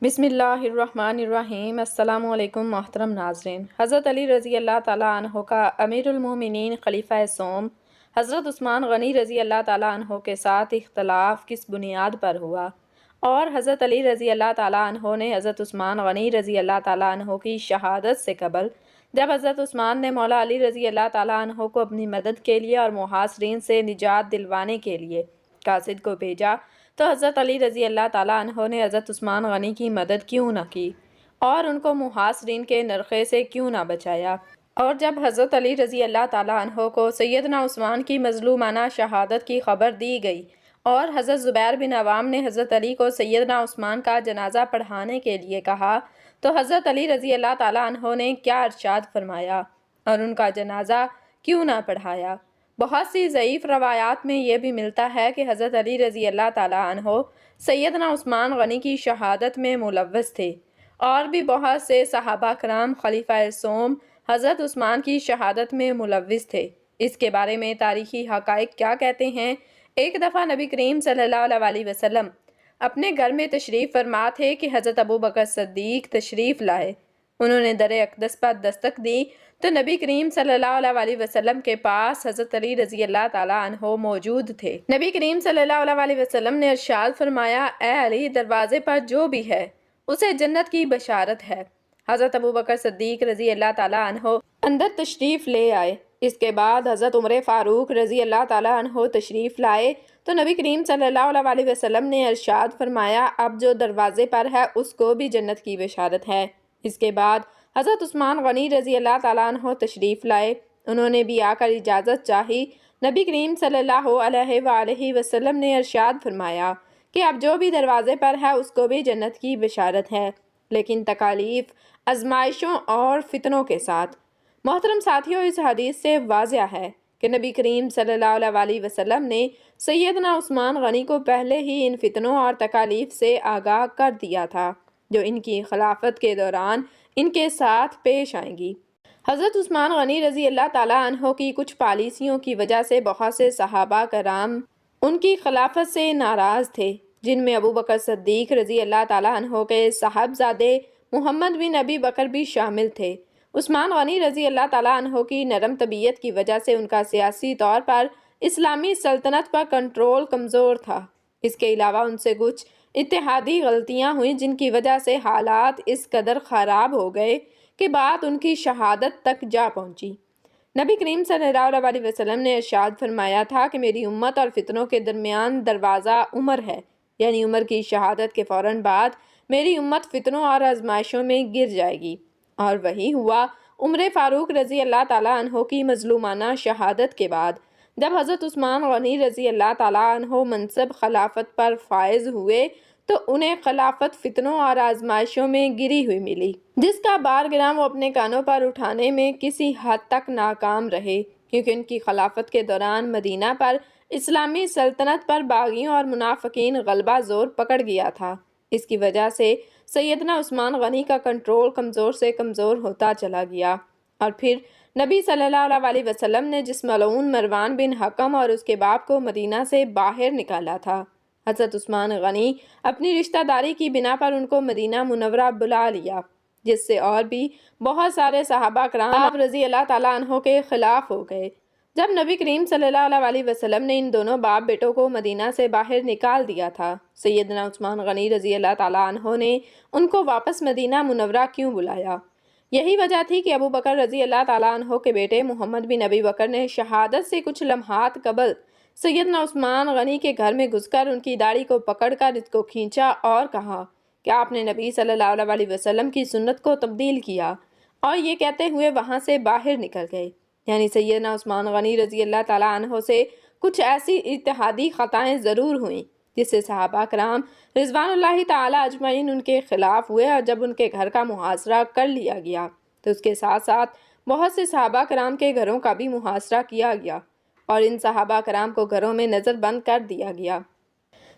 بسم اللہ الرحمن الرحیم۔ السلام علیکم محترم ناظرین۔ حضرت علی رضی اللہ تعالیٰ عنہ کا امیر المومنین خلیفہ سوم حضرت عثمان غنی رضی اللہ تعالیٰ عنہ کے ساتھ اختلاف کس بنیاد پر ہوا، اور حضرت علی رضی اللہ تعالیٰ عنہ نے حضرت عثمان غنی رضی اللہ تعالیٰ عنہ کی شہادت سے قبل جب حضرت عثمان نے مولا علی رضی اللہ تعالیٰ عنہ کو اپنی مدد کے لیے اور محاصرین سے نجات دلوانے کے لیے قاصد کو بھیجا تو حضرت علی رضی اللہ تعالیٰ عنہ نے حضرت عثمان غنی کی مدد کیوں نہ کی اور ان کو محاصرین کے نرخے سے کیوں نہ بچایا؟ اور جب حضرت علی رضی اللہ تعالیٰ عنہ کو سیدنا عثمان کی مظلومانہ شہادت کی خبر دی گئی اور حضرت زبیر بن عوام نے حضرت علی کو سیدنا عثمان کا جنازہ پڑھانے کے لیے کہا تو حضرت علی رضی اللہ تعالیٰ عنہ نے کیا ارشاد فرمایا اور ان کا جنازہ کیوں نہ پڑھایا؟ بہت سی ضعیف روایات میں یہ بھی ملتا ہے کہ حضرت علی رضی اللہ تعالیٰ عنہ سیدنا عثمان غنی کی شہادت میں ملوث تھے، اور بھی بہت سے صحابہ کرام خلیفہ سوم حضرت عثمان کی شہادت میں ملوث تھے۔ اس کے بارے میں تاریخی حقائق کیا کہتے ہیں؟ ایک دفعہ نبی کریم صلی اللہ علیہ وسلم اپنے گھر میں تشریف فرما تھے کہ حضرت ابو بکر صدیق تشریف لائے۔ انہوں نے در اقدس پر دستک دی تو نبی کریم صلی اللہ علیہ وسلم کے پاس حضرت علی رضی اللہ تعالیٰ عنہ موجود تھے۔ نبی کریم صلی اللہ علیہ وسلم نے ارشاد فرمایا، اے علی، دروازے پر جو بھی ہے اسے جنت کی بشارت ہے۔ حضرت ابو بکر صدیق رضی اللہ تعالیٰ عنہ اندر تشریف لے آئے۔ اس کے بعد حضرت عمر فاروق رضی اللہ تعالیٰ عنہ تشریف لائے تو نبی کریم صلی اللہ علیہ وسلم نے ارشاد فرمایا، اب جو دروازے پر ہے اس کو بھی جنت کی بشارت ہے۔ اس کے بعد حضرت عثمان غنی رضی اللہ تعالیٰ عنہ تشریف لائے۔ انہوں نے بھی آ کر اجازت چاہی۔ نبی کریم صلی اللہ علیہ وآلہ وسلم نے ارشاد فرمایا کہ اب جو بھی دروازے پر ہے اس کو بھی جنت کی بشارت ہے، لیکن تکالیف، آزمائشوں اور فتنوں کے ساتھ۔ محترم ساتھیوں، اس حدیث سے واضح ہے کہ نبی کریم صلی اللہ علیہ وسلم نے سیدنا عثمان غنی کو پہلے ہی ان فتنوں اور تکالیف سے آگاہ کر دیا تھا جو ان کی خلافت کے دوران ان کے ساتھ پیش آئیں گی۔ حضرت عثمان غنی رضی اللہ تعالیٰ عنہ کی کچھ پالیسیوں کی وجہ سے بہت سے صحابہ کرام ان کی خلافت سے ناراض تھے، جن میں ابو بکر صدیق رضی اللہ تعالیٰ عنہ کے صاحبزادے محمد بن ابی بکر بھی شامل تھے۔ عثمان غنی رضی اللہ تعالیٰ عنہ کی نرم طبیعت کی وجہ سے ان کا سیاسی طور پر اسلامی سلطنت پر کنٹرول کمزور تھا۔ اس کے علاوہ ان سے کچھ اتحادی غلطیاں ہوئیں جن کی وجہ سے حالات اس قدر خراب ہو گئے کہ بات ان کی شہادت تک جا پہنچی۔ نبی کریم صلی اللہ علیہ وسلم نے ارشاد فرمایا تھا کہ میری امت اور فتنوں کے درمیان دروازہ عمر ہے، یعنی عمر کی شہادت کے فوراً بعد میری امت فتنوں اور آزمائشوں میں گر جائے گی، اور وہی ہوا۔ عمر فاروق رضی اللہ تعالیٰ عنہ کی مظلومانہ شہادت کے بعد جب حضرت عثمان غنی رضی اللہ تعالیٰ عنہ منصب خلافت پر فائز ہوئے تو انہیں خلافت فتنوں اور آزمائشوں میں گری ہوئی ملی، جس کا بارگرام وہ اپنے کانوں پر اٹھانے میں کسی حد تک ناکام رہے، کیونکہ ان کی خلافت کے دوران مدینہ پر اسلامی سلطنت پر باغیوں اور منافقین غلبہ زور پکڑ گیا تھا۔ اس کی وجہ سے سیدنا عثمان غنی کا کنٹرول کمزور سے کمزور ہوتا چلا گیا، اور پھر نبی صلی اللہ علیہ وسلم نے جس ملعون مروان بن حکم اور اس کے باپ کو مدینہ سے باہر نکالا تھا، حضرت عثمان غنی اپنی رشتہ داری کی بنا پر ان کو مدینہ منورہ بلا لیا، جس سے اور بھی بہت سارے صحابہ کرام رضی اللہ تعالیٰ عنہ کے خلاف ہو گئے۔ جب نبی کریم صلی اللہ علیہ وسلم نے ان دونوں باپ بیٹوں کو مدینہ سے باہر نکال دیا تھا، سیدنا عثمان غنی رضی اللہ تعالیٰ عنہ نے ان کو واپس مدینہ منورہ کیوں بلایا؟ یہی وجہ تھی کہ ابو بکر رضی اللہ تعالیٰ عنہ کے بیٹے محمد بن ابی بکر نے شہادت سے کچھ لمحات قبل سیدنا عثمان غنی کے گھر میں گھس کر ان کی داڑھی کو پکڑ کر اس کو کھینچا اور کہا کہ آپ نے نبی صلی اللہ علیہ وسلم کی سنت کو تبدیل کیا، اور یہ کہتے ہوئے وہاں سے باہر نکل گئے۔ یعنی سیدنا عثمان غنی رضی اللہ تعالیٰ عنہ سے کچھ ایسی اتحادی خطائیں ضرور ہوئیں جس سے صحابہ کرام رضوان اللہ تعالیٰ اجمعین ان کے خلاف ہوئے، اور جب ان کے گھر کا محاصرہ کر لیا گیا تو اس کے ساتھ ساتھ بہت سے صحابہ کرام کے گھروں کا بھی محاصرہ کیا گیا، اور ان صحابہ کرام کو گھروں میں نظر بند کر دیا گیا،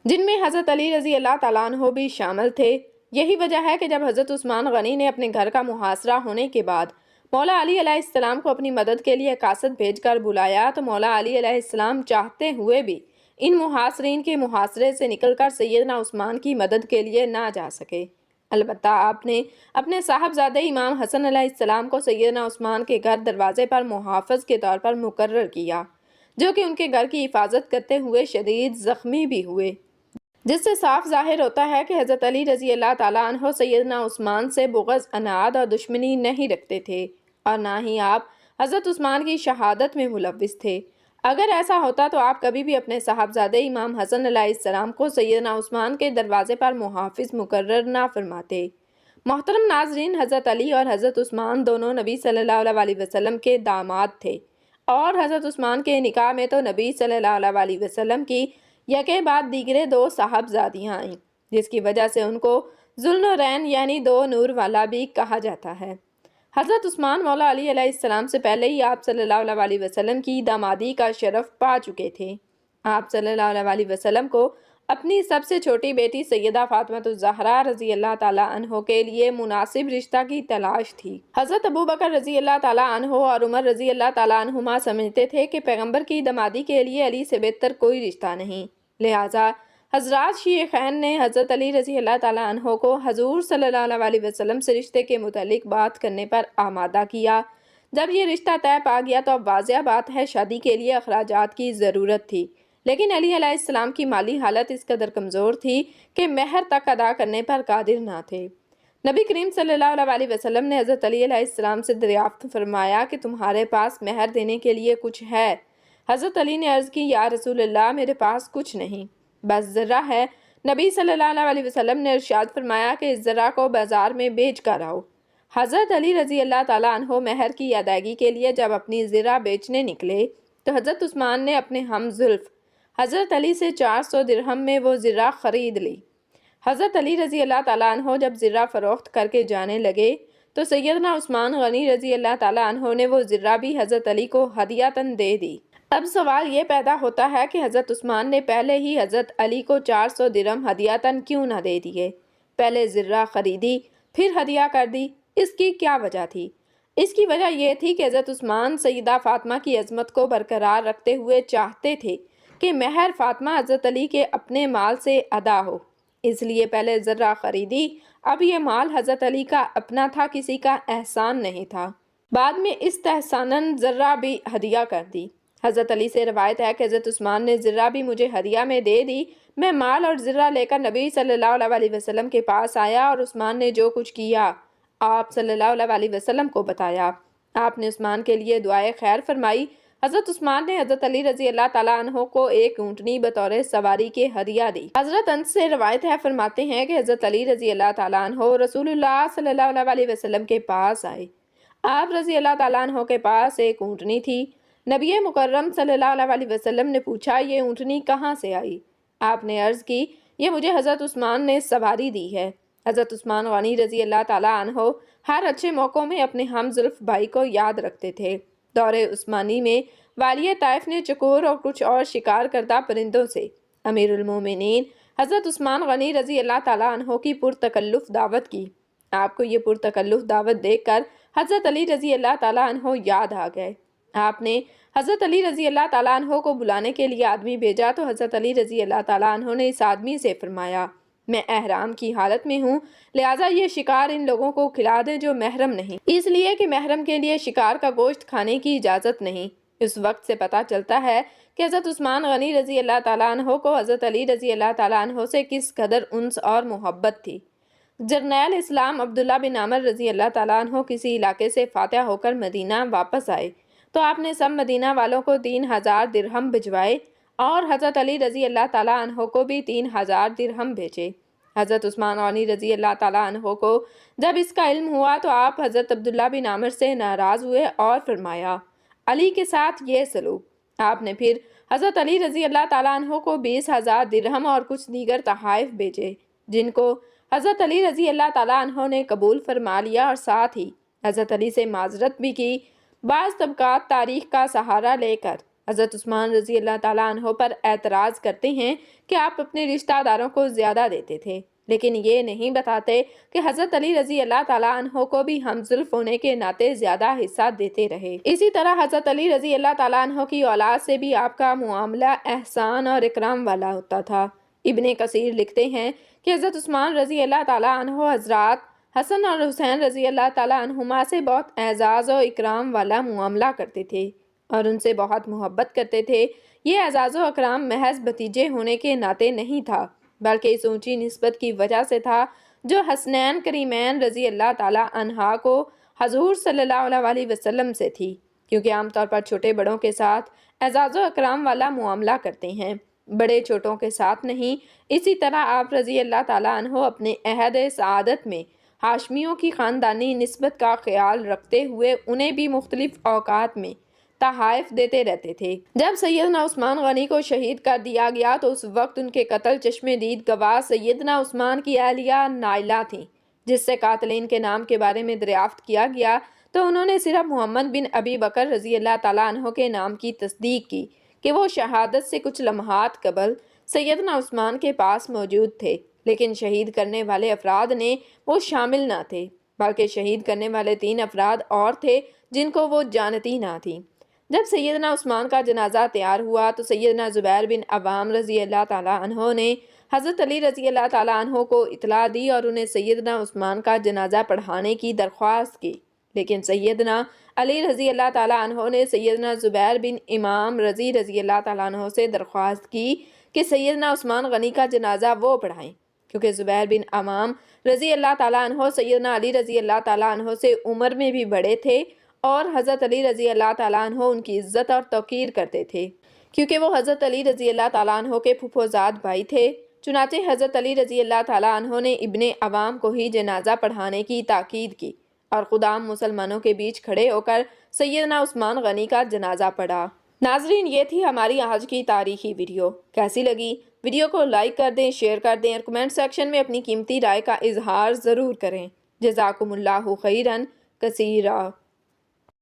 جن میں حضرت علی رضی اللہ تعالیٰ عنہ بھی شامل تھے۔ یہی وجہ ہے کہ جب حضرت عثمان غنی نے اپنے گھر کا محاصرہ ہونے کے بعد مولا علی علیہ السلام کو اپنی مدد کے لیے قاصد بھیج کر بلایا تو مولا علی علیہ السلام چاہتے ہوئے بھی ان محاصرین کے محاصرے سے نکل کر سیدنا عثمان کی مدد کے لیے نہ جا سکے، البتہ آپ نے اپنے صاحبزادے امام حسن علیہ السلام کو سیدنا عثمان کے گھر دروازے پر محافظ کے طور پر مقرر کیا، جو کہ ان کے گھر کی حفاظت کرتے ہوئے شدید زخمی بھی ہوئے، جس سے صاف ظاہر ہوتا ہے کہ حضرت علی رضی اللہ تعالیٰ عنہ سیدنا عثمان سے بغض، عناد اور دشمنی نہیں رکھتے تھے، اور نہ ہی آپ حضرت عثمان کی شہادت میں ملوث تھے۔ اگر ایسا ہوتا تو آپ کبھی بھی اپنے صاحبزادے امام حسن علیہ السلام کو سیدنا عثمان کے دروازے پر محافظ مقرر نہ فرماتے۔ محترم ناظرین، حضرت علی اور حضرت عثمان دونوں نبی صلی اللہ علیہ وسلم کے داماد تھے، اور حضرت عثمان کے نکاح میں تو نبی صلی اللہ علیہ وسلم کی یکے بعد دیگرے دو صاحبزادیاں آئیں، جس کی وجہ سے ان کو ذوالنورین یعنی دو نور والا بھی کہا جاتا ہے۔ حضرت عثمان مولا علی علیہ السلام سے پہلے ہی آپ صلی اللہ علیہ وسلم کی دامادی کا شرف پا چکے تھے۔ آپ صلی اللہ علیہ وسلم کو اپنی سب سے چھوٹی بیٹی سیدہ فاطمہ الزہرا رضی اللہ تعالیٰ عنہ کے لیے مناسب رشتہ کی تلاش تھی۔ حضرت ابوبکر رضی اللہ تعالیٰ عنہ اور عمر رضی اللہ تعالیٰ عنہما سمجھتے تھے کہ پیغمبر کی دامادی کے لیے علی سے بہتر کوئی رشتہ نہیں، لہٰذا حضرات شیخین نے حضرت علی رضی اللہ تعالیٰ عنہ کو حضور صلی اللہ علیہ وسلم سے رشتے کے متعلق بات کرنے پر آمادہ کیا۔ جب یہ رشتہ طے پا گیا تو اب واضح بات ہے شادی کے لیے اخراجات کی ضرورت تھی، لیکن علی علیہ السلام کی مالی حالت اس قدر کمزور تھی کہ مہر تک ادا کرنے پر قادر نہ تھے۔ نبی کریم صلی اللہ علیہ وسلم نے حضرت علی علیہ السلام سے دریافت فرمایا کہ تمہارے پاس مہر دینے کے لیے کچھ ہے؟ حضرت علی نے عرض کی، یا رسول اللہ، میرے پاس کچھ نہیں، بس ذرہ ہے۔ نبی صلی اللہ علیہ وسلم نے ارشاد فرمایا کہ اس ذرہ کو بازار میں بیچ کر آؤ۔ حضرت علی رضی اللہ تعالیٰ عنہ مہر کی ادائیگی کے لیے جب اپنی ذرہ بیچنے نکلے تو حضرت عثمان نے اپنے ہم زلف حضرت علی سے 400 درہم میں وہ ذرہ خرید لی۔ حضرت علی رضی اللہ تعالیٰ عنہ جب ذرہ فروخت کر کے جانے لگے تو سیدنا عثمان غنی رضی اللہ تعالیٰ عنہ نے وہ ذرہ بھی حضرت علی کو ہدیۃً دے دی۔ اب سوال یہ پیدا ہوتا ہے کہ حضرت عثمان نے پہلے ہی حضرت علی کو 400 درہم ہدیۃً کیوں نہ دے دیے؟ پہلے ذرہ خریدی پھر ہدیہ کر دی، اس کی کیا وجہ تھی؟ اس کی وجہ یہ تھی کہ حضرت عثمان سیدہ فاطمہ کی عظمت کو برقرار رکھتے ہوئے چاہتے تھے کہ مہر فاطمہ حضرت علی کے اپنے مال سے ادا ہو، اس لیے پہلے ذرہ خریدی۔ اب یہ مال حضرت علی کا اپنا تھا، کسی کا احسان نہیں تھا۔ بعد میں استحساناً ذرہ بھی ہدیہ کر دی۔ حضرت علی سے روایت ہے کہ حضرت عثمان نے ذرہ بھی مجھے ہدیہ میں دے دی۔ میں مال اور ذرہ لے کر نبی صلی اللہ علیہ وسلم کے پاس آیا اور عثمان نے جو کچھ کیا آپ صلی اللہ علیہ وسلم کو بتایا۔ آپ نے عثمان کے لیے دعائے خیر فرمائی۔ حضرت عثمان نے حضرت علی رضی اللہ تعالیٰ عنہ کو ایک اونٹنی بطور سواری کے ہدیہ دی۔ حضرت انس سے روایت ہے، فرماتے ہیں کہ حضرت علی رضی اللہ تعالیٰ عنہ رسول اللہ صلی اللہ علیہ وسلم کے پاس آئے۔ آپ رضی اللہ تعالیٰ عنہ کے پاس ایک اونٹنی تھی۔ نبی مکرم صلی اللہ علیہ وسلم نے پوچھا، یہ اونٹنی کہاں سے آئی؟ آپ نے عرض کی، یہ مجھے حضرت عثمان نے سواری دی ہے۔ حضرت عثمان غنی رضی اللہ تعالیٰ عنہ ہر اچھے موقعوں میں اپنے ہم زلف بھائی کو یاد رکھتے تھے۔ دور عثمانی میں والی طائف نے چکور اور کچھ اور شکار کردہ پرندوں سے امیر المومنین حضرت عثمان غنی رضی اللہ تعالیٰ عنہ کی پرتکلف دعوت کی۔ آپ کو یہ پرتکلف دعوت دیکھ کر حضرت علی رضی اللہ تعالیٰ عنہ یاد آ گئے۔ آپ نے حضرت علی رضی اللہ تعالیٰ عنہ کو بلانے کے لیے آدمی بھیجا تو حضرت علی رضی اللہ تعالیٰ عنہ نے اس آدمی سے فرمایا، میں احرام کی حالت میں ہوں، لہٰذا یہ شکار ان لوگوں کو کھلا دیں جو محرم نہیں، اس لیے کہ محرم کے لیے شکار کا گوشت کھانے کی اجازت نہیں۔ اس وقت سے پتہ چلتا ہے کہ حضرت عثمان غنی رضی اللہ تعالیٰ عنہ کو حضرت علی رضی اللہ تعالیٰ عنہ سے کس قدر انس اور محبت تھی۔ جرنیل اسلام عبداللہ بن عمر رضی اللہ تعالیٰ عنہ کسی علاقے سے فاتح ہو کر مدینہ واپس آئے تو آپ نے سب مدینہ والوں کو 3000 درہم بھجوائے اور حضرت علی رضی اللہ تعالیٰ عنہ کو بھی 3000 درہم بھیجے۔ حضرت عثمان غنی رضی اللہ تعالیٰ عنہ کو جب اس کا علم ہوا تو آپ حضرت عبداللہ بن عمر سے ناراض ہوئے اور فرمایا، علی کے ساتھ یہ سلوک۔ آپ نے پھر حضرت علی رضی اللہ تعالیٰ عنہ کو 20,000 درہم اور کچھ دیگر تحائف بھیجے، جن کو حضرت علی رضی اللہ تعالیٰ عنہ نے قبول فرما لیا اور ساتھ ہی حضرت علی سے معذرت بھی کی۔ بعض طبقات تاریخ کا سہارا لے کر حضرت عثمان رضی اللہ تعالیٰ عنہ پر اعتراض کرتے ہیں کہ آپ اپنے رشتہ داروں کو زیادہ دیتے تھے، لیکن یہ نہیں بتاتے کہ حضرت علی رضی اللہ تعالیٰ عنہ کو بھی ہم زلف ہونے کے ناطے زیادہ حصہ دیتے رہے۔ اسی طرح حضرت علی رضی اللہ تعالیٰ عنہ کی اولاد سے بھی آپ کا معاملہ احسان اور اکرام والا ہوتا تھا۔ ابن کثیر لکھتے ہیں کہ حضرت عثمان رضی اللہ تعالیٰ عنہ حضرات حسن اور حسین رضی اللہ تعالیٰ عنہما سے بہت اعزاز و اکرام والا معاملہ کرتے تھے اور ان سے بہت محبت کرتے تھے۔ یہ اعزاز و اکرام محض بھتیجے ہونے کے ناطے نہیں تھا، بلکہ اس اونچی نسبت کی وجہ سے تھا جو حسنین کریمین رضی اللہ تعالیٰ عنہا کو حضور صلی اللہ علیہ وسلم سے تھی، کیونکہ عام طور پر چھوٹے بڑوں کے ساتھ اعزاز و اکرام والا معاملہ کرتے ہیں، بڑے چھوٹوں کے ساتھ نہیں۔ اسی طرح آپ رضی اللہ تعالیٰ عنہ اپنے عہد سعادت میں ہاشمیوں کی خاندانی نسبت کا خیال رکھتے ہوئے انہیں بھی مختلف اوقات میں تحائف دیتے رہتے تھے۔ جب سیدنا عثمان غنی کو شہید کر دیا گیا تو اس وقت ان کے قتل چشم دید گواہ سیدنا عثمان کی اہلیہ نائلہ تھیں، جس سے قاتلین کے نام کے بارے میں دریافت کیا گیا تو انہوں نے صرف محمد بن ابی بکر رضی اللہ تعالیٰ عنہ کے نام کی تصدیق کی کہ وہ شہادت سے کچھ لمحات قبل سیدنا عثمان کے پاس موجود تھے، لیکن شہید کرنے والے افراد نے وہ شامل نہ تھے، بلکہ شہید کرنے والے 3 افراد اور تھے جن کو وہ جانتی نہ تھیں۔ جب سیدنا عثمان کا جنازہ تیار ہوا تو سیدنا زبیر بن عوام رضی اللہ تعالیٰ عنہ نے حضرت علی رضی اللہ تعالیٰ عنہ کو اطلاع دی اور انہیں سیدنا عثمان کا جنازہ پڑھانے کی درخواست کی، لیکن سیدنا علی رضی اللہ تعالیٰ عنہ نے سیدنا زبیر بن امام رضی اللہ تعالیٰ عنہ سے درخواست کی کہ سیدنا عثمان غنی کا جنازہ وہ پڑھائیں، کیونکہ زبیر بن امام رضی اللہ تعالیٰ عنہ سیدنا علی رضی اللہ تعالیٰ عنہ سے عمر میں بھی بڑے تھے اور حضرت علی رضی اللہ تعالیٰ عنہ ان کی عزت اور توقیر کرتے تھے، کیونکہ وہ حضرت علی رضی اللہ تعالیٰ عنہ کے پھپھوزاد بھائی تھے۔ چنانچہ حضرت علی رضی اللہ تعالیٰ عنہ نے ابن عوام کو ہی جنازہ پڑھانے کی تاکید کی اور خود عام مسلمانوں کے بیچ کھڑے ہو کر سیدنا عثمان غنی کا جنازہ پڑھا۔ ناظرین، یہ تھی ہماری آج کی تاریخی ویڈیو۔ کیسی لگی؟ ویڈیو کو لائک کر دیں، شیئر کر دیں اور کمنٹ سیکشن میں اپنی قیمتی رائے کا اظہار ضرور کریں۔ جزاکم اللہ خیرا کثیرا۔